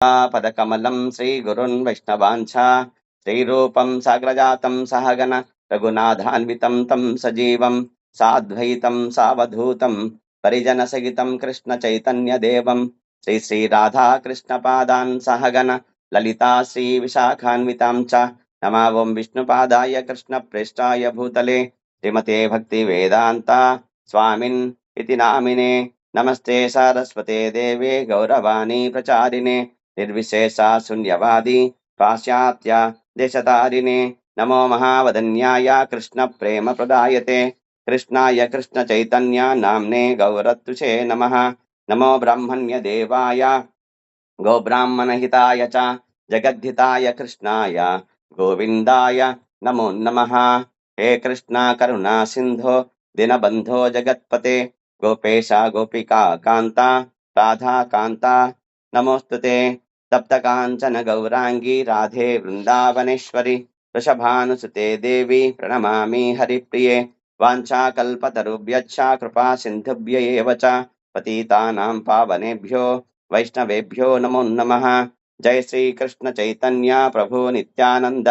पदकमलं श्रीगुरुन् वैष्णवांश्च श्रीरूपं साग्रजातं सहगण रघुनाथान्वितं तं सजीवं साद्वैतं सावधूतं परिजनसहितं कृष्णचैतन्यदेवं श्रीराधा कृष्णपादान् सहगण ललिता श्रीविशाखान्वितां च नमावं विष्णुपादाय कृष्णप्रेष्ठाय भूतले श्रीमते भक्तिवेदान्ता स्वामिन् इति नामिने नमस्ते सारस्वते देवे गौरवाणी प्रचारिणे निर्विशेषा शून्यवादी पाश्चात्य देशतारिणे नमो महावदन्याय कृष्ण प्रेम प्रदायते कृष्णाय कृष्ण चैतन्य नाम्ने गौरत्तुषे नमः नमो ब्रह्मण्य देवाय गो ब्राह्मण हिताय च जगद्धिताय कृष्णाय गोविन्दाय नमो नमः। हे कृष्णा करुणा सिंधो दीनबन्धो जगत्पते गोपेश गोपिका कान्ता राधा कान्ता नमोस्तुते तप्त कांचन गौरांगी राधे वृंदावनेश्वरी वृषभानुसुते देवी प्रणमामि हरिप्रिये वाञ्छाकल्पतरुभ्यश्च कृपा सिन्धुभ्य एव च पतितानां पावनेभ्यो वैष्णवेभ्यो नमो नमः। जय श्री कृष्ण चैतन्य प्रभु नित्यानंद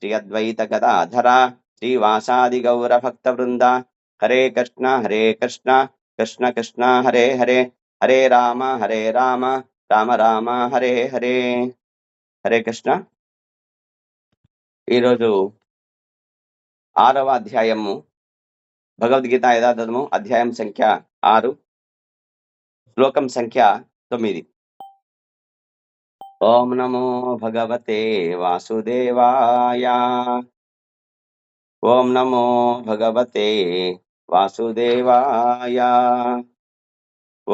श्री अद्वैत गदाधरा श्रीवासादि गौर भक्त वृंद हरे कृष्ण कृष्ण कृष्ण हरे हरे हरे राम రామ రామ హరే హరే హరే కృష్ణ. ఈరోజు 6వ అధ్యాయము భగవద్గీత యథాతథము అధ్యాయం సంఖ్య 6 శ్లోకం సంఖ్య 9. ఓం నమో భగవతే వాసుదేవాయ. ఓం నమో భగవతే వాసుదేవాయ.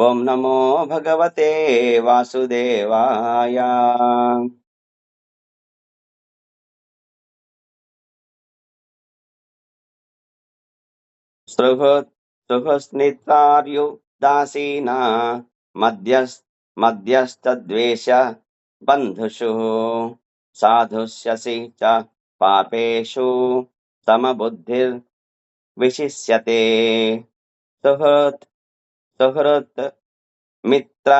ఓం నమో భగవతే వాసుదేవాయ. సుహృస్నితార్యుదాసీనా మధ్యస్థద్వేష బంధుషు సాధుష్యసి చ పాపేషు సమబుద్ధిర్ విశిష్యతే. సుహృత్ సుహృత్ మిత్ర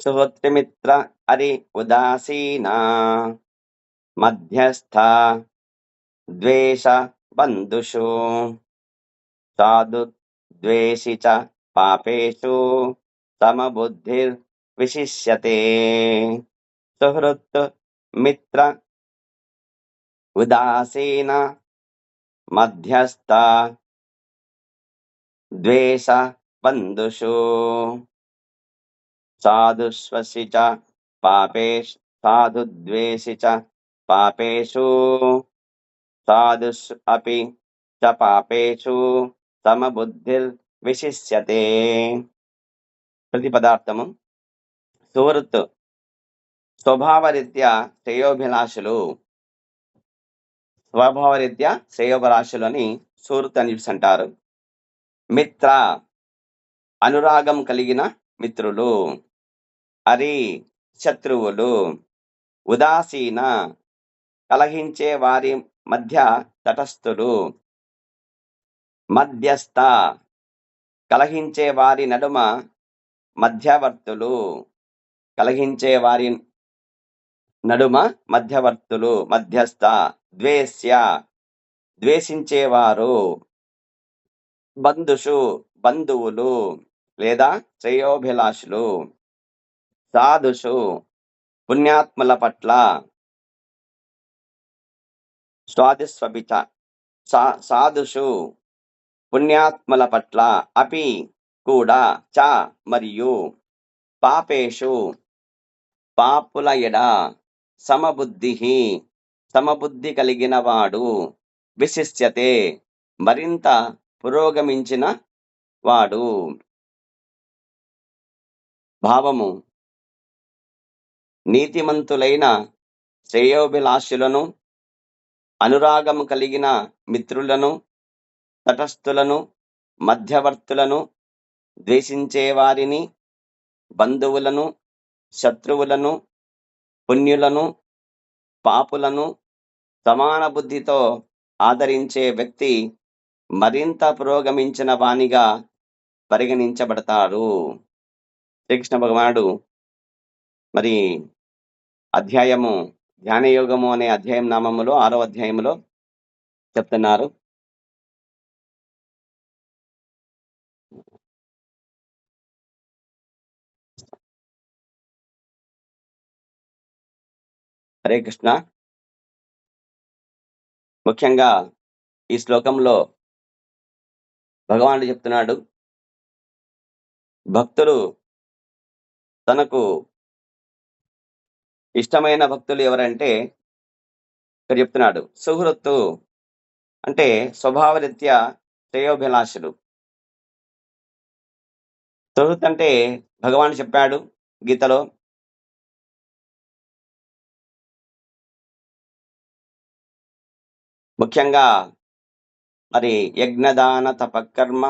సుహృత్మిత్ర అరి ఉదాసీనా మధ్యస్థ ద్వేష బంధుషు సాధు ద్వేషి చ పాపేషు సమబుద్ధిర్ విశిష్యతే. సుహృత్ మిత్ర ఉదాసీన మధ్యస్థ ద్వేష బంధుషు సాధుష్వసి చ పాపేషు సాధుద్వేషి చ పాపేషు సాధుష్ అపి చ పాపేషు సమబుద్ధిర్ విశిష్యతే. ప్రతిపదార్థము. సుహృత్ స్వభావరీత్యా శ్రేయోభిలాషులు. స్వభావరీత్యా శ్రేయోభిలాషులు అని సుహృత్ అని అంటారు. మిత్ర అనురాగం కలిగిన మిత్రులు. అరి శత్రువులు. ఉదాసీన కలహించే వారి మధ్య తటస్థులు. మధ్యస్థ కలహించే వారి నడుమ మధ్యవర్తులు. కలహించే వారి నడుమ మధ్యవర్తులు మధ్యస్థ. ద్వేష్య ద్వేషించేవారు. బంధుషు బంధువులు లేదా శ్రేయోభిలాషులు. సాధుషు పుణ్యాత్ముల పట్ల. స్వాదిస్వపిచ సాధుషు పుణ్యాత్ముల పట్ల. అపి కూడా. చ మరియు. పాపేషు పాపుల ఎడ. సమబుద్ధి సమబుద్ధి కలిగిన వాడు. విశిష్యతే మరింత పురోగమించిన వాడు. భావము. నీతిమంతులైన శ్రేయోభిలాషులను, అనురాగము కలిగిన మిత్రులను, తటస్థులను, మధ్యవర్తులను, ద్వేషించే వారిని, బంధువులను, శత్రువులను, పుణ్యులను, పాపులను సమాన బుద్ధితో ఆదరించే వ్యక్తి మరింత పురోగమించిన వానిగా పరిగణించబడతాడు. శ్రీకృష్ణ భగవానుడు మరి అధ్యాయము ధ్యాన యోగము అనే అధ్యాయం నామములో 6వ అధ్యాయములో చెప్తున్నారు. హరే కృష్ణ. ముఖ్యంగా ఈ శ్లోకంలో భగవానుడు చెప్తున్నాడు, భక్తులు తనకు ఇష్టమైన భక్తులు ఎవరంటే ఇక్కడ చెప్తున్నాడు, సుహృత్తు అంటే స్వభావరీత్యా శ్రేయోభిలాషులు. సుహృత్ అంటే భగవాన్ చెప్పాడు గీతలో, ముఖ్యంగా మరి యజ్ఞదాన తపకర్మ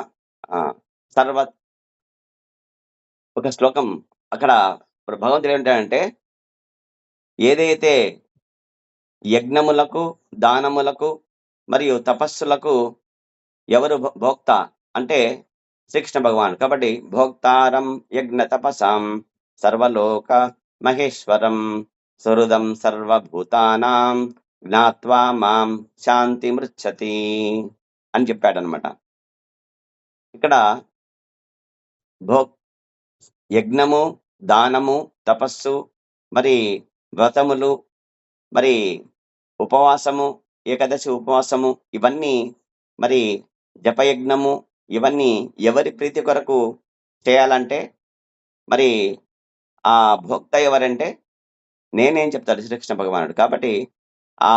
సర్వ ఒక శ్లోకం అక్కడ భగవంతుడు ఏమంటాడంటే, ఏదైతే యజ్ఞములకు, దానములకు మరియు తపస్సులకు ఎవరు భోక్త అంటే శ్రీకృష్ణ భగవాన్. కాబట్టి భోక్తారం యజ్ఞ తపసాం సర్వలోక మహేశ్వరం సుహృదం సర్వభూతానాం జ్ఞాత్వా మాం శాంతి మృచ్చతి అని చెప్పాడనమాట. ఇక్కడ యజ్ఞము, దానము, తపస్సు, మరి వ్రతములు, మరి ఉపవాసము, ఏకాదశి ఉపవాసము, ఇవన్నీ మరి జపయజ్ఞము, ఇవన్నీ ఎవరి ప్రీతి కొరకు చేయాలంటే మరి ఆ భోక్త ఎవరంటే నేనేం చెప్తాడు శ్రీకృష్ణ భగవానుడు. కాబట్టి ఆ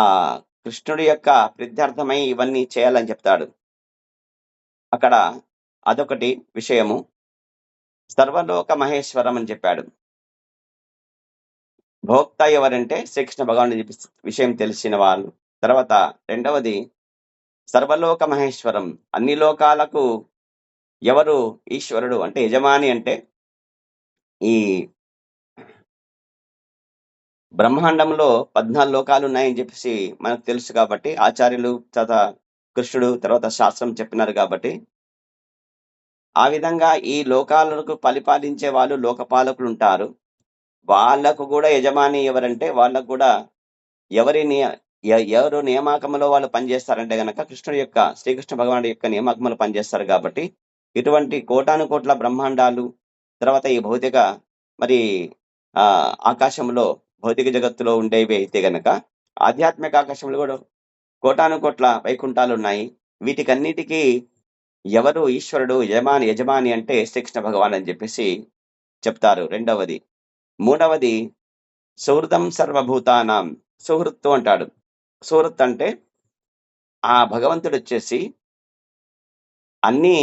కృష్ణుడి యొక్క ప్రీత్యర్థమై ఇవన్నీ చేయాలని చెప్తాడు. అక్కడ అదొకటి విషయము. సర్వలోక మహేశ్వరం అని చెప్పాడు. భోక్త ఎవరంటే శ్రీకృష్ణ భగవానుడి విషయం తెలిసిన వాళ్ళు. తర్వాత రెండవది సర్వలోక మహేశ్వరం, అన్ని లోకాలకు ఎవరు ఈశ్వరుడు అంటే యజమాని అంటే ఈ బ్రహ్మాండంలో 14 లోకాలు ఉన్నాయని చెప్పేసి మనకు తెలుసు. కాబట్టి ఆచార్యులు తర్వాత కృష్ణుడు తర్వాత శాస్త్రం చెప్పినారు. కాబట్టి ఆ విధంగా ఈ లోకాలకు పరిపాలించే వాళ్ళు లోకపాలకులు ఉంటారు. వాళ్ళకు కూడా యజమాని ఎవరంటే వాళ్ళకు కూడా ఎవరు నియామకంలో వాళ్ళు పనిచేస్తారంటే గనక కృష్ణుడి యొక్క శ్రీకృష్ణ భగవానుడి యొక్క నియామకంలో పనిచేస్తారు. కాబట్టి ఇటువంటి కోటాను కోట్ల బ్రహ్మాండాలు, తర్వాత ఈ భౌతిక మరి ఆకాశంలో భౌతిక జగత్తులో ఉండేవి అయితే గనక ఆధ్యాత్మిక ఆకాశంలో కూడా కోటాను కోట్ల వైకుంఠాలు ఉన్నాయి. వీటికన్నిటికీ ఎవరు ఈశ్వరుడు యజమాని అంటే శ్రీకృష్ణ భగవాన్ అని చెప్పేసి చెప్తారు. రెండవది. మూడవది సుహృదం సర్వభూతానాం, సుహృత్తు అంటాడు. సుహృత్ అంటే ఆ భగవంతుడు వచ్చేసి అన్ని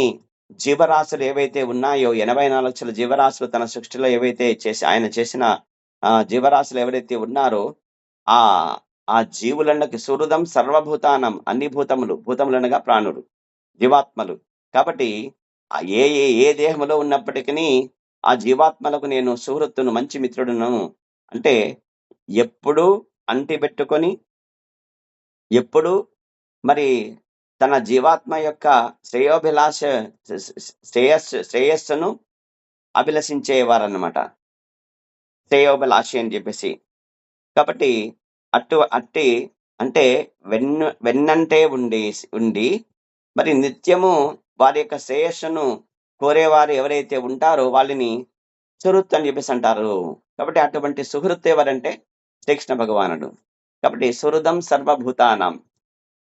జీవరాశులు ఏవైతే ఉన్నాయో 84 లక్షల జీవరాశులు తన సృష్టిలో ఏవైతే ఆయన చేసిన జీవరాశులు ఎవరైతే ఉన్నారో ఆ జీవులన్నకి సుహృదం సర్వభూతానం, అన్ని భూతములనగా ప్రాణులు, జీవాత్మలు. కాబట్టి ఏ ఏ దేహంలో ఉన్నప్పటికీ ఆ జీవాత్మలకు నేను సుహృత్తును, మంచి మిత్రుడును అంటే ఎప్పుడు అంటిబెట్టుకొని ఎప్పుడు మరి తన జీవాత్మ యొక్క శ్రేయస్సును అభిలషించేవారన్నమాట, శ్రేయోభిలాషి అని చెప్పేసి. కాబట్టి అట్టి అంటే వెన్నంటే ఉండి మరి నిత్యము వారి యొక్క శ్రేయస్సును కోరేవారు ఎవరైతే ఉంటారో వాళ్ళని సుహృత్ అని చెప్పేసి అంటారు. కాబట్టి అటువంటి సుహృత్ ఎవరంటే శ్రీకృష్ణ భగవానుడు. కాబట్టి సుహృదం సర్వభూతానం,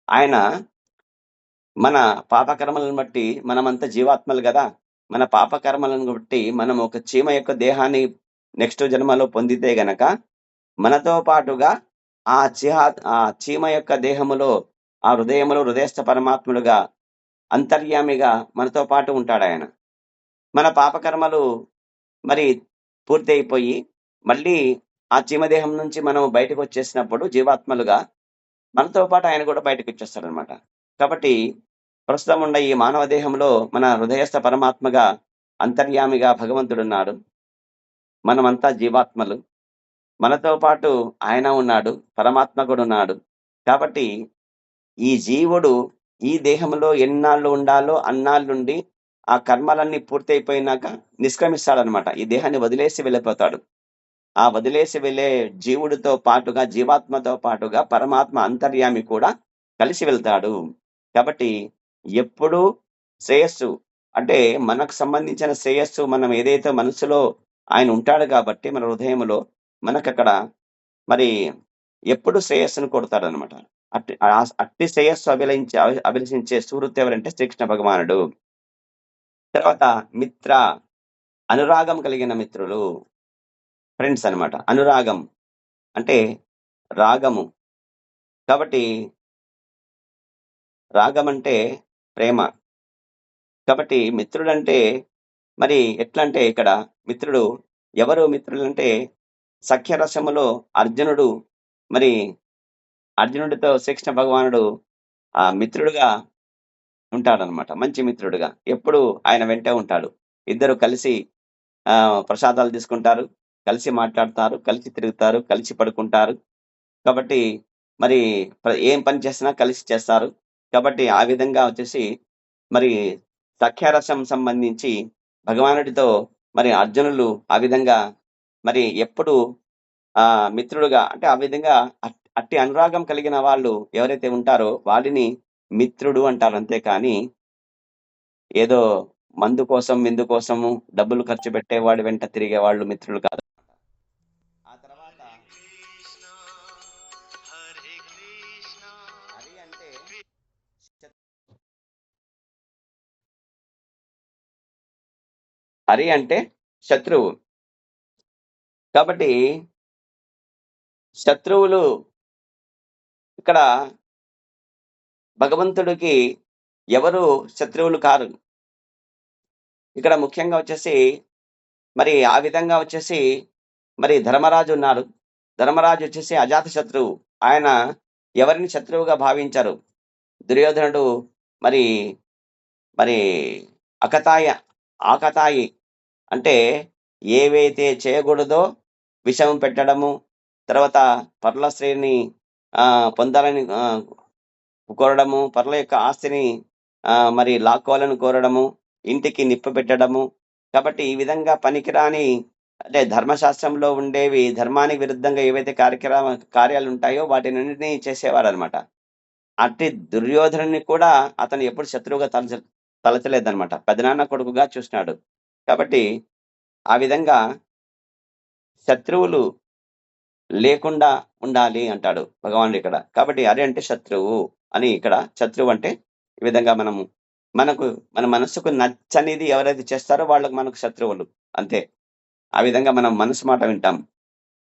ఆయన మన పాపకర్మలను బట్టి మనమంతా జీవాత్మలు కదా, మన పాపకర్మలను బట్టి మనం ఒక చీమ యొక్క దేహాన్ని నెక్స్ట్ జన్మలో పొందితే గనక మనతో పాటుగా ఆ చీమ యొక్క దేహములో ఆ హృదయస్థ పరమాత్ముడుగా అంతర్యామిగా మనతో పాటు ఉంటాడు ఆయన. మన పాపకర్మలు మరి పూర్తి అయిపోయి మళ్ళీ ఆ చీమదేహం నుంచి మనం బయటకు వచ్చేసినప్పుడు జీవాత్మలుగా మనతో పాటు ఆయన కూడా బయటకు వచ్చేస్తాడనమాట. కాబట్టి ప్రస్తుతం ఉన్న ఈ మానవ దేహంలో మన హృదయస్థ పరమాత్మగా అంతర్యామిగా భగవంతుడున్నాడు. మనమంతా జీవాత్మలు, మనతో పాటు ఆయన ఉన్నాడు, పరమాత్మ కూడా ఉన్నాడు. కాబట్టి ఈ జీవుడు ఈ దేహంలో ఎన్నాళ్ళు ఉండాలో అన్నాళ్ళుండి ఆ కర్మలన్నీ పూర్తయిపోయినాక నిష్క్రమిస్తాడనమాట. ఈ దేహాన్ని వదిలేసి వెళ్ళిపోతాడు. ఆ వదిలేసి వెళ్ళే జీవుడితో పాటుగా, జీవాత్మతో పాటుగా పరమాత్మ అంతర్యామి కూడా కలిసి వెళ్తాడు. కాబట్టి ఎప్పుడూ శ్రేయస్సు అంటే మనకు సంబంధించిన శ్రేయస్సు మనం ఏదైతే మనసులో ఆయన ఉంటాడు కాబట్టి మన హృదయంలో మనకక్కడ మరి ఎప్పుడు శ్రేయస్సును కొడతాడనమాట. అట్టి శ్రేయస్సు అభిలషించే సుహృత్ ఎవరంటే శ్రీకృష్ణ భగవానుడు. తర్వాత మిత్ర అనురాగం కలిగిన మిత్రులు. ఫ్రెండ్స్ అన్నమాట. అనురాగం అంటే రాగము. కాబట్టి రాగం అంటే ప్రేమ. కాబట్టి మిత్రుడంటే మరి ఎట్లంటే ఇక్కడ మిత్రుడు ఎవరు మిత్రులంటే సఖ్యరసములో అర్జునుడు మరి అర్జునుడితో శ్రీకృష్ణ భగవానుడు మిత్రుడుగా ఉంటాడనమాట. మంచి మిత్రుడుగా. ఎప్పుడు ఆయన వెంటే ఉంటాడు. ఇద్దరు కలిసి ప్రసాదాలు తీసుకుంటారు. కలిసి మాట్లాడతారు. కలిసి తిరుగుతారు. కలిసి పడుకుంటారు. కాబట్టి మరి ఏం పని చేసినా కలిసి చేస్తారు. కాబట్టి ఆ విధంగా వచ్చేసి మరి సఖ్యరసం సంబంధించి భగవానుడితో మరి అర్జునులు ఆ విధంగా మరి ఎప్పుడు మిత్రుడుగా అంటే ఆ విధంగా అట్టి అనురాగం కలిగిన వాళ్ళు ఎవరైతే ఉంటారో వాడిని మిత్రుడు అంటారు. అంతే కానీ ఏదో మందు కోసం, విందు కోసము డబ్బులు ఖర్చు పెట్టేవాడి వెంట తిరిగేవాళ్ళు మిత్రులు కాదు. ఆ తర్వాత హరి అంటే హరి అంటే శత్రువు. కాబట్టి శత్రువులు ఇక్కడ భగవంతుడికి ఎవరు శత్రువులు కారు. ఇక్కడ ముఖ్యంగా వచ్చేసి మరి ఆ విధంగా వచ్చేసి మరి ధర్మరాజు ఉన్నారు. ధర్మరాజు వచ్చేసి అజాత శత్రువు. ఆయన ఎవరిని శత్రువుగా భావించరు. దుర్యోధనుడు మరి మరి ఆకతాయి అంటే ఏవైతే చేయకూడదో విషం పెట్టడము, తర్వాత పరుల స్త్రీని పొందాలని కోరడము, పరుల యొక్క ఆస్తిని మరి లాక్కోవాలని కోరడము, ఇంటికి నిప్పు పెట్టడము. కాబట్టి ఈ విధంగా పనికిరాని అంటే ధర్మశాస్త్రంలో ఉండేవి ధర్మానికి విరుద్ధంగా ఏవైతే కార్యాలుంటాయో వాటినన్నిటిని చేసేవాడనమాట. అట్టి దుర్యోధనుడిని కూడా అతను ఎప్పుడు శత్రువుగా తలచలేదనమాట. పెదనాన్న కొడుకుగా చూసినాడు. కాబట్టి ఆ విధంగా శత్రువులు లేకుండా ఉండాలి అంటాడు భగవానుడిక్కడ. కాబట్టి హరి అంటే శత్రువు అని ఇక్కడ శత్రువు అంటే ఈ విధంగా మనకు మన మనస్సుకు నచ్చనిది ఎవరైతే చేస్తారో వాళ్ళకి మనకు శత్రువులు. అంతే. ఆ విధంగా మనం మనసు మాట వింటాం.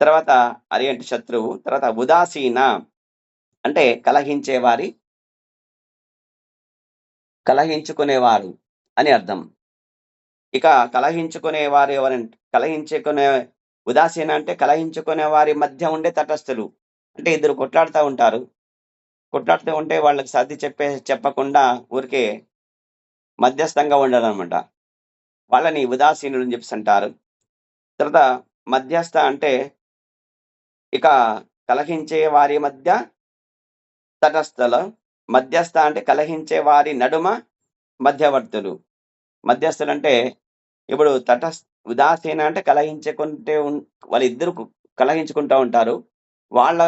తర్వాత హరి అంటే శత్రువు. తర్వాత ఉదాసీన అంటే కలహించుకునేవారు అని అర్థం. ఇక కలహించుకునేవారు ఉదాసీన అంటే కలహించుకునే వారి మధ్య ఉండే తటస్థులు. అంటే ఇద్దరు కొట్లాడుతా ఉంటారు. కొట్లాడుతూ ఉంటే వాళ్ళకి సర్ది చెప్పకుండా ఊరికే మధ్యస్థంగా ఉండడనమాట. వాళ్ళని ఉదాసీనులు అని చెప్పేసి అంటారు. తర్వాత మధ్యస్థ అంటే ఇక కలహించే వారి మధ్య తటస్థులు. మధ్యస్థ అంటే కలహించే వారి నడుమ మధ్యవర్తులు. మధ్యస్థులంటే ఇప్పుడు ఉదాసీన అంటే వాళ్ళిద్దరు కలహించుకుంటా ఉంటారు. వాళ్ళ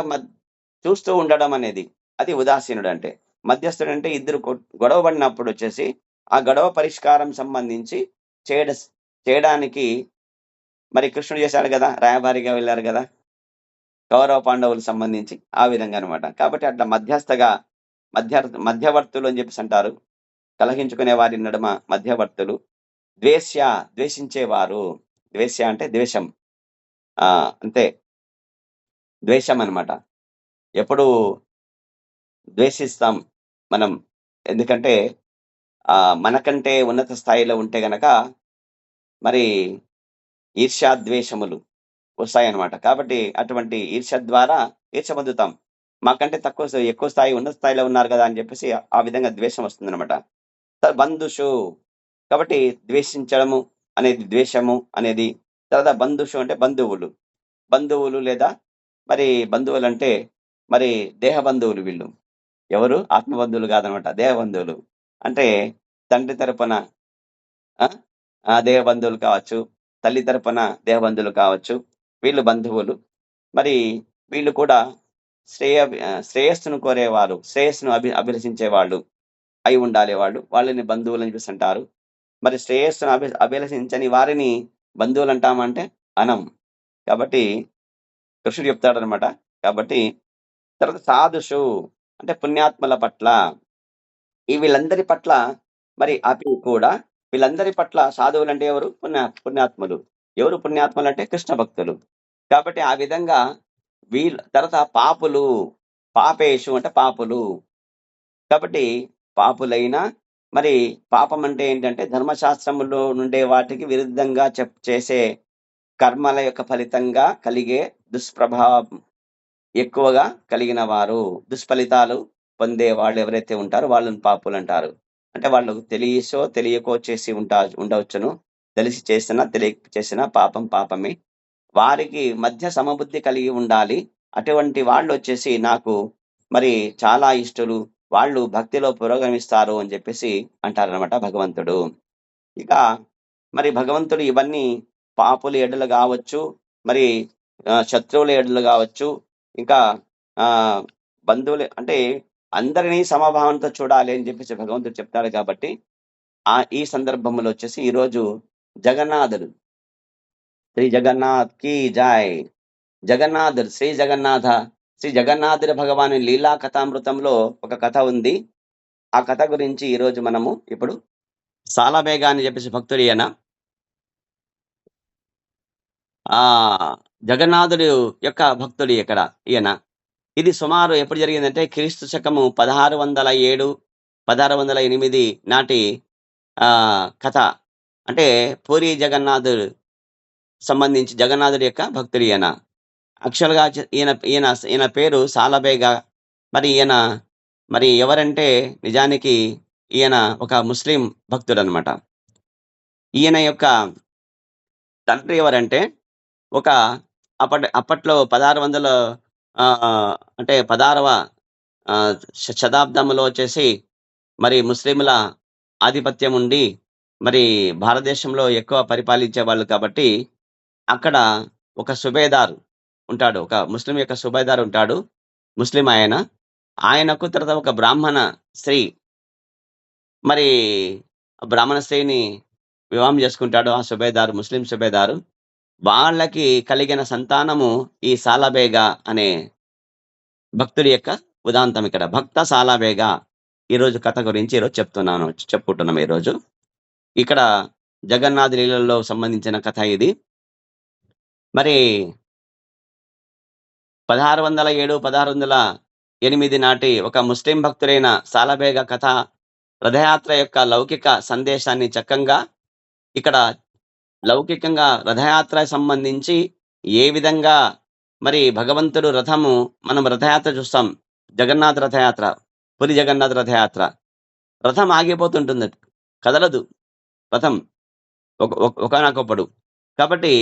చూస్తూ ఉండడం అనేది అది ఉదాసీనుడు అంటే. మధ్యస్థుడు అంటే ఇద్దరు గొడవ పడినప్పుడు వచ్చేసి ఆ గొడవ పరిష్కారం సంబంధించి చేయడానికి మరి కృష్ణుడు చేశాడు కదా, రాయబారిగా వెళ్ళారు కదా కౌరవ పాండవులకు సంబంధించి ఆ విధంగా అనమాట. కాబట్టి అట్లా మధ్యవర్తులు అని చెప్పేసి అంటారు. కలహించుకునే వారి నడుమ మధ్యవర్తులు. ద్వేషించేవారు. ద్వేష్య అంటే ద్వేషం. అంతే. ద్వేషం అనమాట. ఎప్పుడు ద్వేషిస్తాం మనం. ఎందుకంటే మనకంటే ఉన్నత స్థాయిలో ఉంటే గనక మరి ఈర్ష్యాద్వేషములు వస్తాయన్నమాట. కాబట్టి అటువంటి ఈర్ష్య ద్వారా ఈర్ష్య పొందుతాం. మాకంటే ఎక్కువ స్థాయి ఉన్నత స్థాయిలో ఉన్నారు కదా అని చెప్పేసి ఆ విధంగా ద్వేషం వస్తుందన్నమాట. బంధుషు కాబట్టి ద్వేషించడము అనేది ద్వేషము అనేది. తర్వాత బంధుషు అంటే బంధువులు లేదా మరి బంధువులంటే మరి దేహ బంధువులు వీళ్ళు. ఎవరు ఆత్మ బంధువులు కాదనమాట. దేహ బంధువులు. అంటే తండ్రి తరపున దేహ బంధువులు కావచ్చు, తల్లి తరపున దేహ బంధువులు కావచ్చు. వీళ్ళు బంధువులు. మరి వీళ్ళు కూడా శ్రేయస్సును కోరేవారు, శ్రేయస్సును అభిలషించేవాళ్ళు అయి ఉండాలి వాళ్ళు. వాళ్ళని బంధువులని చెప్పేసంటారు. మరి శ్రేయస్సును అభిలషించని వారిని బంధువులంటామా అంటే అనం. కాబట్టి కృష్ణుడు చెప్తాడనమాట. కాబట్టి తర్వాత సాధుషు అంటే పుణ్యాత్ముల పట్ల, ఈ వీళ్ళందరి పట్ల మరి అపి కూడా వీళ్ళందరి పట్ల సాధువులంటే ఎవరు? పుణ్యాత్ములు. ఎవరు పుణ్యాత్ములంటే కృష్ణ భక్తులు. కాబట్టి ఆ విధంగా తర్వాత పాపులు, పాపేషు అంటే పాపులు. కాబట్టి పాపులైన మరి పాపం అంటే ఏంటంటే ధర్మశాస్త్రములో నుండే వాటికి విరుద్ధంగా చేసే కర్మల యొక్క ఫలితంగా కలిగే దుష్ప్రభావం ఎక్కువగా కలిగిన వారు, దుష్ఫలితాలు పొందే వాళ్ళు ఎవరైతే ఉంటారో వాళ్ళని పాపులంటారు. అంటే వాళ్ళు తెలియకో చేసి ఉండవచ్చును. తెలిసి చేసినా, తెలియక చేసినా పాపం పాపమే. వారికి మధ్య సమబుద్ధి కలిగి ఉండాలి. అటువంటి వాళ్ళొచ్చేసి నాకు మరి చాలా ఇష్టలు. వాళ్ళు భక్తిలో పురోగమిస్తారు అని చెప్పేసి అంటారనమాట భగవంతుడు. ఇక మరి భగవంతుడు ఇవన్నీ పాపుల ఎడల గావచ్చు, మరి శత్రువుల ఎడల గావచ్చు, ఇంకా బంధువులు అంటే అందరినీ సమభావంతో చూడాలి అని చెప్పేసి భగవంతుడు చెప్తాడు కాబట్టి, ఈ సందర్భంలో వచ్చేసి ఈరోజు జగన్నాథుడు, శ్రీ జగన్నాథ్ కీ జై. జగన్నాథుడు, శ్రీ జగన్నాథుడి భగవాని లీలా కథామృతంలో ఒక కథ ఉంది. ఆ కథ గురించి ఈరోజు మనము ఇప్పుడు సాలబేగ అని చెప్పేసి భక్తుడు ఈయన. జగన్నాథుడు యొక్క భక్తుడు ఇక్కడ ఈయన. ఇది సుమారు ఎప్పుడు జరిగిందంటే క్రీస్తు శకము 1607, 1608 నాటి కథ. అంటే పూరి జగన్నాథుడు సంబంధించి జగన్నాథుడి యొక్క భక్తుడు ఈయన. యాక్చువల్‌గా ఈయన పేరు సాలబేగ. మరి ఈయన మరి ఎవరంటే నిజానికి ఈయన ఒక ముస్లిం భక్తుడనమాట. ఈయన యొక్క తండ్రి ఎవరంటే ఒక అప్పట్లో 1600 అంటే 16వ శతాబ్దంలో వచ్చేసి మరి ముస్లింల ఆధిపత్యం ఉండి మరి భారతదేశంలో ఎక్కువ పరిపాలించేవాళ్ళు కాబట్టి అక్కడ ఒక సుబేదార్ ఉంటాడు. ఒక ముస్లిం యొక్క సుబేదార్ ఉంటాడు. ముస్లిం ఆయన. ఆయనకు తర్వాత ఒక బ్రాహ్మణ స్త్రీ మరి బ్రాహ్మణ స్త్రీని వివాహం చేసుకుంటాడు ఆ సుబేదారు, ముస్లిం సుబేదారు. వాళ్ళకి కలిగిన సంతానము ఈ సాలబేగ అనే భక్తుడి యొక్క ఉదాంతం ఇక్కడ. భక్త సాలబేగ ఈరోజు కథ గురించి ఈరోజు చెప్పుకుంటున్నాం ఈరోజు. ఇక్కడ జగన్నాథ్ లీలల్లో సంబంధించిన కథ ఇది. మరి 1607, 1608 నాటి ఒక ముస్లిం భక్తుడైన సాలబేగ కథ రథయాత్ర యొక్క లౌకిక సందేశాన్ని చక్కంగా ఇక్కడ లౌకికంగా రథయాత్ర సంబంధించి ఏ విధంగా మరి భగవంతుడు మనం రథయాత్ర చూస్తాం. జగన్నాథ రథయాత్ర, పురి జగన్నాథ రథయాత్ర. రథం ఆగిపోతుంటుంది, కదలదు రథం ఒకనొకప్పుడు. కాబట్టి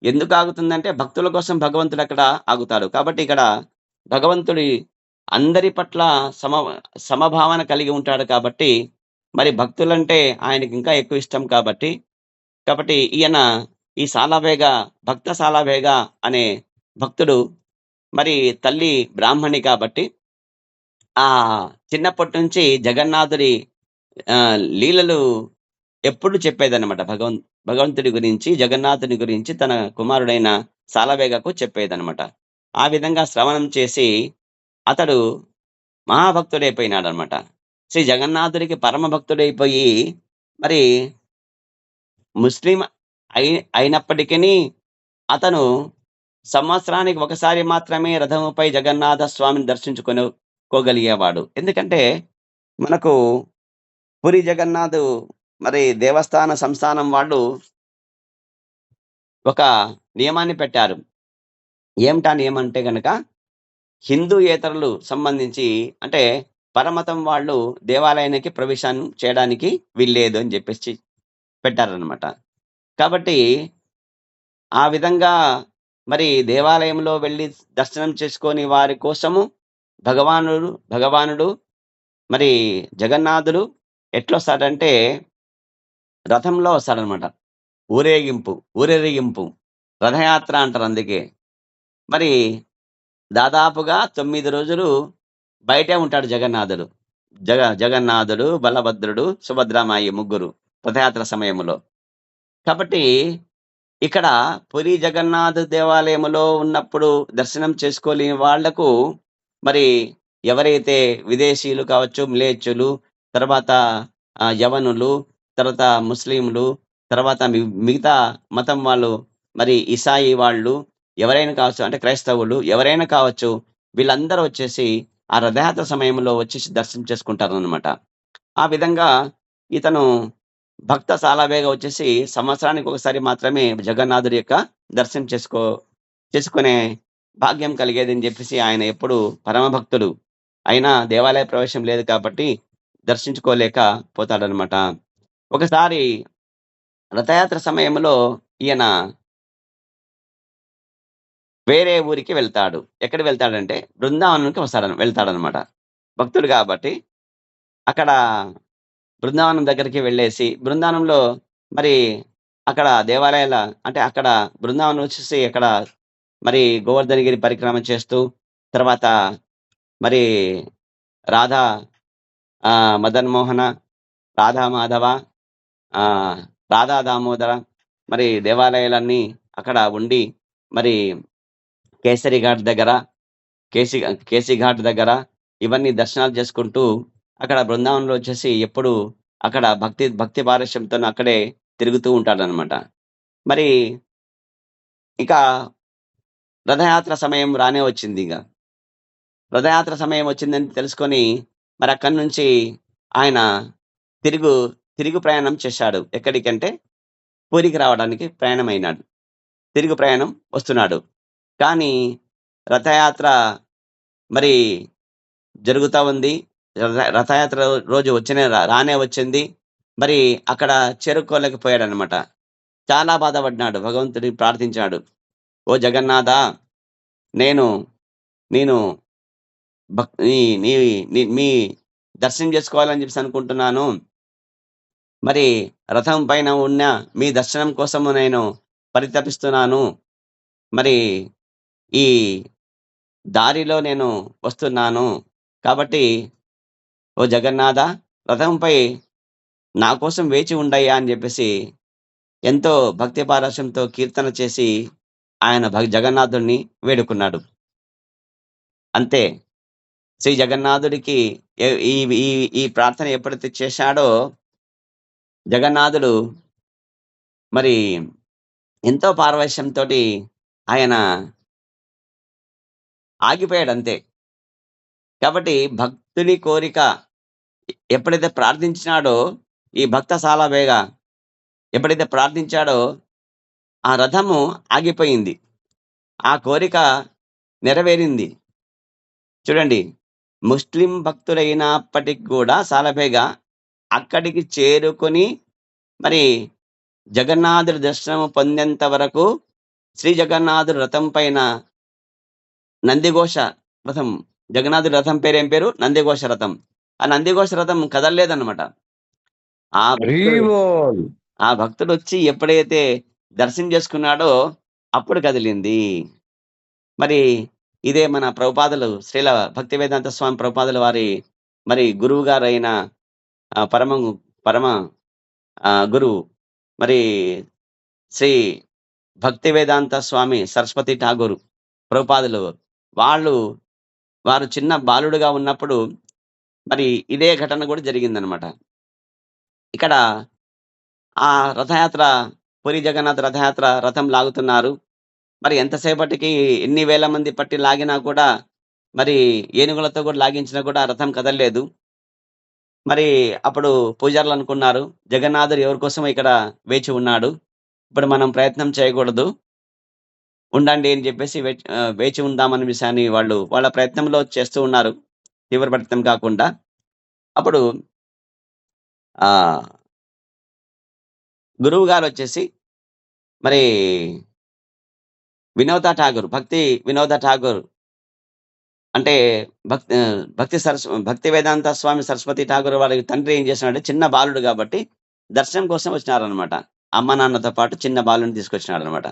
ఎందుకు ఆగుతుందంటే భక్తుల కోసం భగవంతుడు అక్కడ ఆగుతాడు. కాబట్టి ఇక్కడ భగవంతుడి అందరి పట్ల సమభావన కలిగి ఉంటాడు కాబట్టి మరి భక్తులంటే ఆయనకి ఇంకా ఎక్కువ ఇష్టం కాబట్టి ఈయన ఈ సాలబేగ, భక్త సాలబేగ అనే భక్తుడు మరి తల్లి బ్రాహ్మణి కాబట్టి చిన్నప్పటి నుంచి జగన్నాథుడి లీలలు ఎప్పుడు చెప్పేదన్నమాట. భగవంతుడి గురించి, జగన్నాథుని గురించి తన కుమారుడైన సాలబేగకు చెప్పేదన్నమాట. ఆ విధంగా శ్రవణం చేసి అతడు మహాభక్తుడైపోయినాడనమాట. శ్రీ జగన్నాథుడికి పరమ భక్తుడైపోయి మరి ముస్లిం అయినప్పటికీ అతను సంవత్సరానికి ఒకసారి మాత్రమే రథముపై జగన్నాథ స్వామిని దర్శించుకోగలిగేవాడు. ఎందుకంటే మనకు పురి జగన్నాథ్ మరి దేవస్థాన సంస్థానం వాళ్ళు ఒక నియమాన్ని పెట్టారు. ఏమిటా నియమం అంటే గనక హిందూయేతరులు సంబంధించి అంటే పరమతం వాళ్ళు దేవాలయానికి ప్రవేశం చేయడానికి వీల్లేదు అని చెప్పేసి పెట్టారనమాట. కాబట్టి ఆ విధంగా మరి దేవాలయంలో వెళ్ళి దర్శనం చేసుకొని వారి కోసము భగవానుడు మరి జగన్నాథుడు ఎట్లొస్తాడంటే రథంలో వస్తాడనమాట. ఊరేగింపు రథయాత్ర అంటారు అందుకే. మరి దాదాపుగా 9 రోజులు బయటే ఉంటాడు జగన్నాథుడు. జగన్నాథుడు, బలభద్రుడు, సుభద్రామాయి ముగ్గురు రథయాత్ర సమయంలో. కాబట్టి ఇక్కడ పురి జగన్నాథ్ దేవాలయములో ఉన్నప్పుడు దర్శనం చేసుకోలేని వాళ్లకు మరి ఎవరైతే విదేశీయులు కావచ్చు, మ్లేచ్చులు, తర్వాత యవనులు, తర్వాత ముస్లింలు, తర్వాత మిగతా మతం వాళ్ళు, మరి ఇసాయి వాళ్ళు ఎవరైనా కావచ్చు, అంటే క్రైస్తవులు ఎవరైనా కావచ్చు, వీళ్ళందరూ వచ్చేసి ఆ రథయాత్ర సమయంలో వచ్చేసి దర్శనం చేసుకుంటారనమాట. ఆ విధంగా ఇతను భక్త సాలవేగా వచ్చేసి సంవత్సరానికి ఒకసారి మాత్రమే జగన్నాథుడి యొక్క దర్శనం చేసుకునే భాగ్యం కలిగేదని చెప్పేసి ఆయన ఎప్పుడు పరమ భక్తుడు. అయినా దేవాలయ ప్రవేశం లేదు కాబట్టి దర్శించుకోలేక పోతాడనమాట. ఒకసారి రథయాత్ర సమయంలో ఈయన వేరే ఊరికి వెళ్తాడు. ఎక్కడికి వెళ్తాడంటే బృందావనంకి వెళ్తాడనమాట. భక్తుడు కాబట్టి అక్కడ బృందావనం దగ్గరికి వెళ్ళేసి, బృందావనంలో మరి అక్కడ దేవాలయాల అంటే అక్కడ బృందావనం వచ్చేసి అక్కడ మరి గోవర్ధనగిరి పరిక్రమ చేస్తూ, తర్వాత మరి రాధా మదన్ మోహన, రాధా మాధవ, రాధా దామోదర మరి దేవాలయాలన్నీ అక్కడ ఉండి, మరి కేసరి ఘాట్ దగ్గర, కేసీ ఘాట్ దగ్గర ఇవన్నీ దర్శనాలు చేసుకుంటూ అక్కడ బృందావనంలో వచ్చేసి ఎప్పుడు అక్కడ భక్తి పారవశ్యంతో అక్కడే తిరుగుతూ ఉంటాడనమాట. మరి ఇక రథయాత్ర సమయం రానే వచ్చింది. రథయాత్ర సమయం వచ్చిందని తెలుసుకొని మరి అక్కడి నుంచి ఆయన తిరుగు ప్రయాణం చేశాడు. ఎక్కడికంటే పూరికి రావడానికి ప్రయాణమైనాడు. తిరుగు ప్రయాణం వస్తున్నాడు. కానీ రథయాత్ర మరి జరుగుతా ఉంది. రథయాత్ర రోజు రానే వచ్చింది. మరి అక్కడ చేరుకోలేకపోయాడనమాట. చాలా బాధపడ్డాడు. భగవంతుడిని ప్రార్థించాడు. ఓ జగన్నాథ, నేను మీ దర్శనం చేసుకోవాలని చెప్పేసి అనుకుంటున్నాను. మరి రథం పైన ఉన్న మీ దర్శనం కోసము నేను పరితపిస్తున్నాను. మరి ఈ దారిలో నేను వస్తున్నాను. కాబట్టి ఓ జగన్నాథ, రథంపై నా కోసం వేచి ఉండయ్యా అని చెప్పేసి ఎంతో భక్తి పారవశ్యంతో కీర్తన చేసి ఆయన జగన్నాథుడిని వేడుకున్నాడు. అంతే. శ్రీ జగన్నాథుడికి ఈ ఈ ఈ ప్రార్థన ఎప్పుడైతే చేశాడో జగన్నాథుడు మరి ఎంతో పారవశ్యంతోటి ఆయన ఆగిపోయాడు అంతే. కాబట్టి భక్తుని కోరిక ఎప్పుడైతే ప్రార్థించినాడో ఈ భక్త సాలవేగా ఎప్పుడైతే ప్రార్థించాడో ఆ రథము ఆగిపోయింది. ఆ కోరిక నెరవేరింది. చూడండి, ముస్లిం భక్తుడైనప్పటికి కూడా సాలవేగా అక్కడికి చేరుకొని మరి జగన్నాథుడి దర్శనం పొందేంత వరకు శ్రీ జగన్నాథుడి రథం పైన నందిఘోష రథం, జగన్నాథుడి రథం పేరేం పేరు? నందిఘోష రథం. ఆ నందిఘోష రథం కదలలేదన్నమాట. ఆ భక్తుడు వచ్చి ఎప్పుడైతే దర్శనం చేసుకున్నాడో అప్పుడు కదిలింది. మరి ఇదే మన ప్రభుపాదులు శ్రీల భక్తి వేదాంత స్వామి ప్రభుపాదుల వారి మరి గురువు గారైన పరమ గురువు మరి శ్రీ భక్తి వేదాంత స్వామి సరస్వతి ఠాగూరు ప్రభుపాదులు వారు చిన్న బాలుడుగా ఉన్నప్పుడు మరి ఇదే ఘటన కూడా జరిగిందనమాట. ఇక్కడ ఆ రథయాత్ర, పూరి జగన్నాథ్ రథయాత్ర రథం లాగుతున్నారు. మరి ఎంతసేపటికి ఎన్ని వేల మంది పట్టి లాగినా కూడా మరి ఏనుగులతో కూడా లాగించినా కూడా రథం కదలలేదు. మరి అప్పుడు పూజారులు అనుకున్నారు, జగన్నాథుడు ఎవరి కోసం ఇక్కడ వేచి ఉన్నాడు, ఇప్పుడు మనం ప్రయత్నం చేయకూడదు, ఉండండి అని చెప్పేసి వేచి ఉందామని విషయాన్ని వాళ్ళ ప్రయత్నంలో చేస్తూ ఉన్నారు, తీవ్ర ప్రయత్నం కాకుండా. అప్పుడు గురువు గారు వచ్చేసి మరి భక్తి వినోద ఠాగూర్ అంటే భక్తి వేదాంత స్వామి సరస్వతి ఠాగూర్ వారి తండ్రి ఏం చేసినాడంటే చిన్న బాలుడు కాబట్టి దర్శనం కోసం వచ్చినారనమాట. అమ్మ నాన్నతో పాటు చిన్న బాలుని తీసుకొచ్చినాడు అనమాట.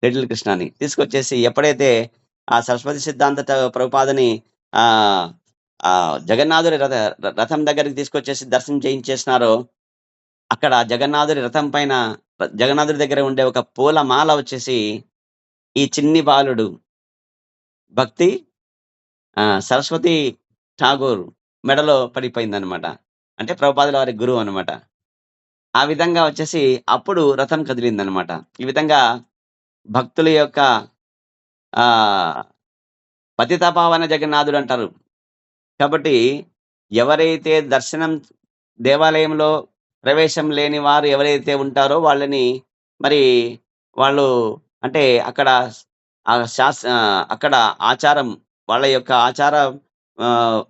లిటిల్ కృష్ణని తీసుకొచ్చేసి ఎప్పుడైతే ఆ సరస్వతి సిద్ధాంత ప్రభుపాదని ఆహ్, జగన్నాథుడి రథం దగ్గరికి తీసుకొచ్చేసి దర్శనం చేయించేసినారో, అక్కడ జగన్నాథుడి రథం పైన జగన్నాథుడి దగ్గర ఉండే ఒక పూల మాల వచ్చేసి ఈ చిన్ని బాలుడు భక్తి సరస్వతి ఠాగూర్ మెడలో పడిపోయిందనమాట. అంటే ప్రభుపాదుల వారి గురువు అనమాట. ఆ విధంగా వచ్చేసి అప్పుడు రథం కదిలిందనమాట. ఈ విధంగా భక్తుల యొక్క ఆహ్, పతితపావన జగన్నాథుడంటారు. కాబట్టి ఎవరైతే దేవాలయంలో ప్రవేశం లేని వారు ఎవరైతే ఉంటారో వాళ్ళని మరి వాళ్ళు అంటే అక్కడ అక్కడ ఆచారం వాళ్ళ యొక్క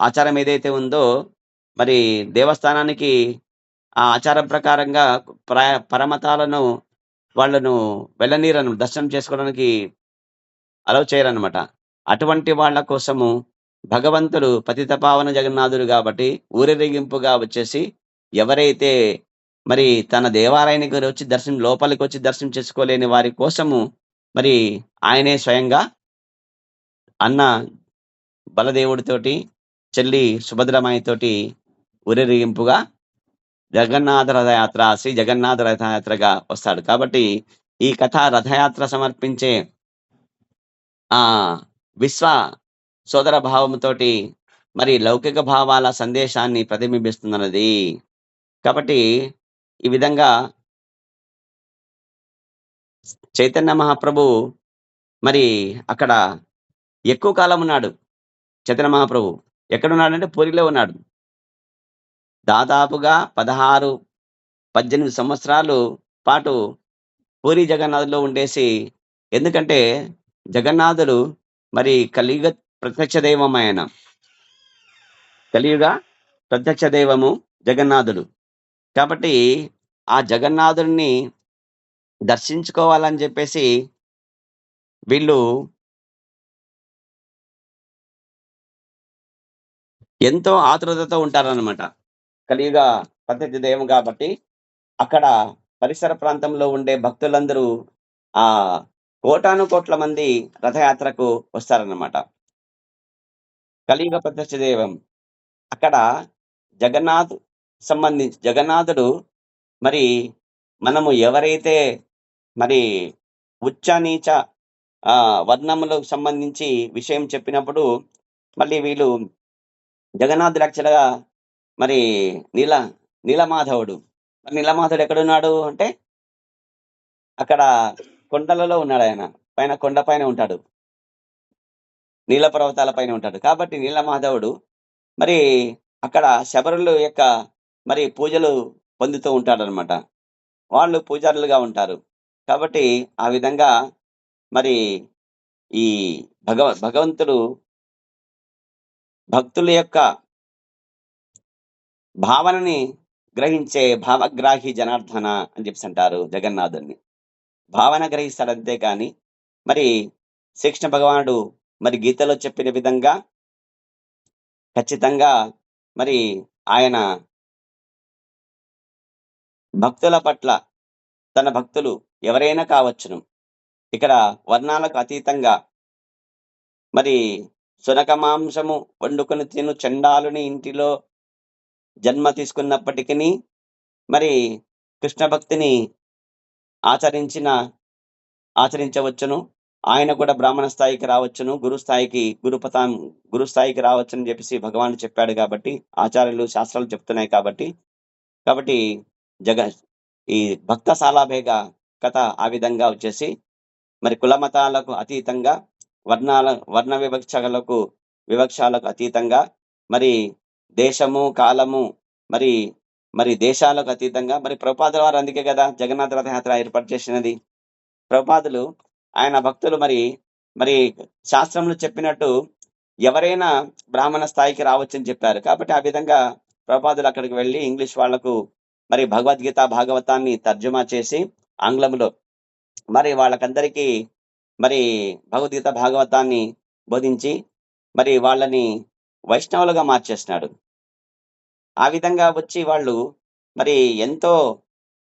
ఆచారం ఏదైతే ఉందో మరి దేవస్థానానికి ఆ ఆచారం ప్రకారంగా పరమతాలను వాళ్ళను వెళ్ళనీరను దర్శనం చేసుకోవడానికి అలౌ చేయరనమాట. అటువంటి వాళ్ళ కోసము భగవంతుడు పతితపావన జగన్నాథుడు గాబట్టి ఊరేగింపుగా వచ్చేసి ఎవరైతే మరి తన దేవాలయానికి వచ్చి లోపలికొచ్చి దర్శనం చేసుకోలేని వారి కోసము మరి ఆయనే స్వయంగా అన్న బలదేవుడితోటి, చెల్లి సుభద్రమాయితోటి ఊరేగింపుగా శ్రీ జగన్నాథ రథయాత్రగా వస్తాడు. కాబట్టి ఈ కథ రథయాత్ర సమర్పించే ఆ విశ్వ సోదర భావంతోటి మరి లౌకిక భావాల సందేశాన్ని ప్రతిబింబిస్తున్నది. కాబట్టి ఈ విధంగా చైతన్య మహాప్రభు మరి అక్కడ ఎక్కువ కాలం ఉన్నాడు. చైతన్య మహాప్రభు ఎక్కడున్నాడంటే పూరిలో ఉన్నాడు. దాదాపుగా 16, 18 సంవత్సరాలు పాటు పూరి జగన్నాథ్‌లో ఉండేసి ఎందుకంటే జగన్నాథుడు మరి కలియుగ ప్రత్యక్ష దైవం ఆయన. కలియుగ ప్రత్యక్ష దైవము జగన్నాథుడు. కాబట్టి ఆ జగన్నాథుడిని దర్శించుకోవాలని జెప్పేసి వీళ్ళు ఎంతో ఆతృతతో ఉంటారనమాట. కలియుగ ప్రత్యక్ష దైవం కాబట్టి అక్కడ పరిసర ప్రాంతంలో ఉండే భక్తులందరూ కోటానుకోట్ల మంది రథయాత్రకు వస్తారన్నమాట. కలియుగ ప్రత్యక్ష దైవం. అక్కడ జగన్నాథుడు మరి మనము ఎవరైతే మరి ఉచ్చ, నీచ వర్ణములకు సంబంధించి విషయం చెప్పినప్పుడు మళ్ళీ వీళ్ళు జగన్నాథుడు యాక్చువల్‌గా మరి నీల నీలమాధవుడు. నీలమాధవుడు ఎక్కడున్నాడు అంటే అక్కడ కొండలలో ఉన్నాడాయన. కొండ పైన ఉంటాడు. నీల పర్వతాల పైన ఉంటాడు. కాబట్టి నీలమాధవుడు మరి అక్కడ శబరుల యొక్క మరి పూజలు పొందుతూ ఉంటాడనమాట. వాళ్ళు పూజారులుగా ఉంటారు. కాబట్టి ఆ విధంగా మరి ఈ భగవంతుడు భక్తుల యొక్క భావనని గ్రహించే భావగ్రాహి జనార్దన అని చెప్పేసి అంటారు జగన్నాథుడిని. భావన గ్రహిస్తాడు అంతే కానీ మరి శ్రీకృష్ణ భగవానుడు మరి గీతలో చెప్పిన విధంగా ఖచ్చితంగా మరి ఆయన భక్తుల పట్ల తన భక్తులు ఎవరైనా కావచ్చును. ఇక్కడ వర్ణాలకు అతీతంగా మరి సునక మాంసము వండుకొని తిను చండాలుని ఇంటిలో జన్మ తీసుకున్నప్పటికిని మరి కృష్ణ భక్తిని ఆచరించవచ్చును. ఆయన కూడా బ్రాహ్మణ స్థాయికి రావచ్చును. గురు స్థాయికి రావచ్చని చెప్పేసి భగవానుడు చెప్పాడు కాబట్టి ఆచార్యులు శాస్త్రాలు చెప్తున్నాయి కాబట్టి ఈ భక్త సాలాభేగ కథ ఆ విధంగా వచ్చేసి మరి కుల మతాలకు అతీతంగా వర్ణ వివక్షాలకు అతీతంగా మరి దేశము, కాలము మరి దేశాలకు అతీతంగా మరి ప్రభుపాదుల వారు అందుకే కదా జగన్నాథ రథయాత్ర ఏర్పాటు చేసినది. ప్రభుపాదులు ఆయన భక్తులు మరి శాస్త్రంలో చెప్పినట్టు ఎవరైనా బ్రాహ్మణ స్థాయికి రావచ్చని చెప్పారు. కాబట్టి ఆ విధంగా ప్రభుపాదులు అక్కడికి వెళ్ళి ఇంగ్లీష్ వాళ్లకు మరి భగవద్గీత, భాగవతాన్ని తర్జుమా చేసి ఆంగ్లంలో మరి వాళ్ళకందరికీ మరి భగవద్గీత, భాగవతాన్ని బోధించి మరి వాళ్ళని వైష్ణవులుగా మార్చేసినాడు. ఆ విధంగా వచ్చి వాళ్ళు మరి ఎంతో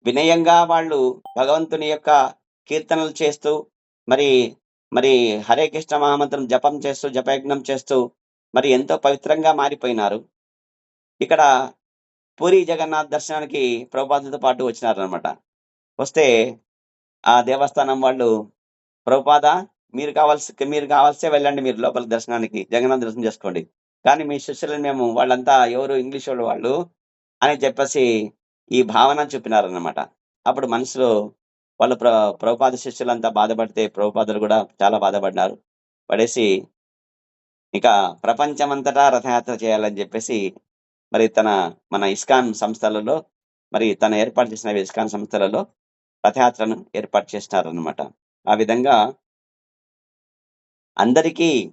వినయంగా వాళ్ళు భగవంతుని యొక్క కీర్తనలు చేస్తూ మరి మరి హరే కృష్ణ మహామంత్రం జపం చేస్తూ, జపయజ్ఞం చేస్తూ మరి ఎంతో పవిత్రంగా మారిపోయినారు. ఇక్కడ పూరీ జగన్నాథ్ దర్శనానికి ప్రభుపాదులతో పాటు వచ్చినారనమాట. వస్తే ఆ దేవస్థానం వాళ్ళు, "ప్రభుపాద మీరు కావాల్సే వెళ్ళండి మీరు లోపలికి దర్శనానికి. జగన్నాథ్ దర్శనం చేసుకోండి. కానీ మీ శిష్యులని మేము వాళ్ళంతా ఎవరు ఇంగ్లీషోళ్ళు వాళ్ళు" అని చెప్పేసి ఈ భావన చూపినారన్నమాట. అప్పుడు మనసులో వాళ్ళు ప్రభుపాద శిష్యులంతా బాధపడితే ప్రభుపాదులు కూడా చాలా బాధపడ్డారు. పడేసి ఇక ప్రపంచమంతటా రథయాత్ర చేయాలని చెప్పేసి మరి మన ఇస్కాన్ సంస్థలలో మరి తను ఏర్పాటు చేసిన ఇస్కాన్ సంస్థలలో రథయాత్రను ఏర్పాటు చేసినారన్నమాట. ఆ విధంగా అందరికీ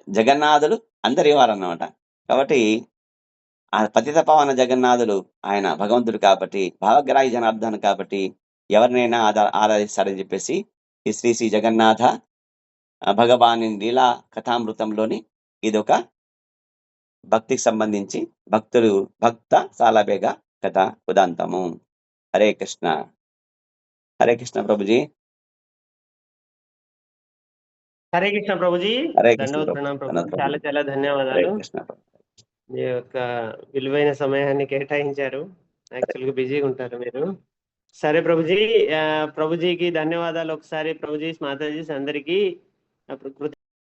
జగన్నాథుడు అందరి వారన్నమాట. కాబట్టి ఆ పతిత పావన జగన్నాథుడు ఆయన భగవంతుడు కాబట్టి, భావగ్రాహి జనార్దన్ కాబట్టి ఎవరినైనా ఆరాధిస్తాడని చెప్పేసి ఈ శ్రీ శ్రీ జగన్నాథ భగవాని లీలా కథామృతంలోని ఇదొక భక్తికి సంబంధించి భక్త సాలబేగ కథ ఉదాంతము. హరే కృష్ణ. హరే కృష్ణ ప్రభుజీ. హరే కృష్ణ ప్రభుజీ. హరే కృష్ణ దండవత్ ప్రభు. ప్రణామం ప్రభు. ధన్యవాదాలు చాలా ప్రభు. చాలా హరే ధన్యవాదాలు. కృష్ణ ప్రభు. మీ యొక్క విలువైన సమయాన్ని కేటాయించారు. యాక్చువల్గా బిజీగా ఉంటారు మీరు. సరే ప్రభుజీ, ప్రభుజీకి ధన్యవాదాలు. ఒకసారి ప్రభుజీ, మాతాజీస్ అందరికీ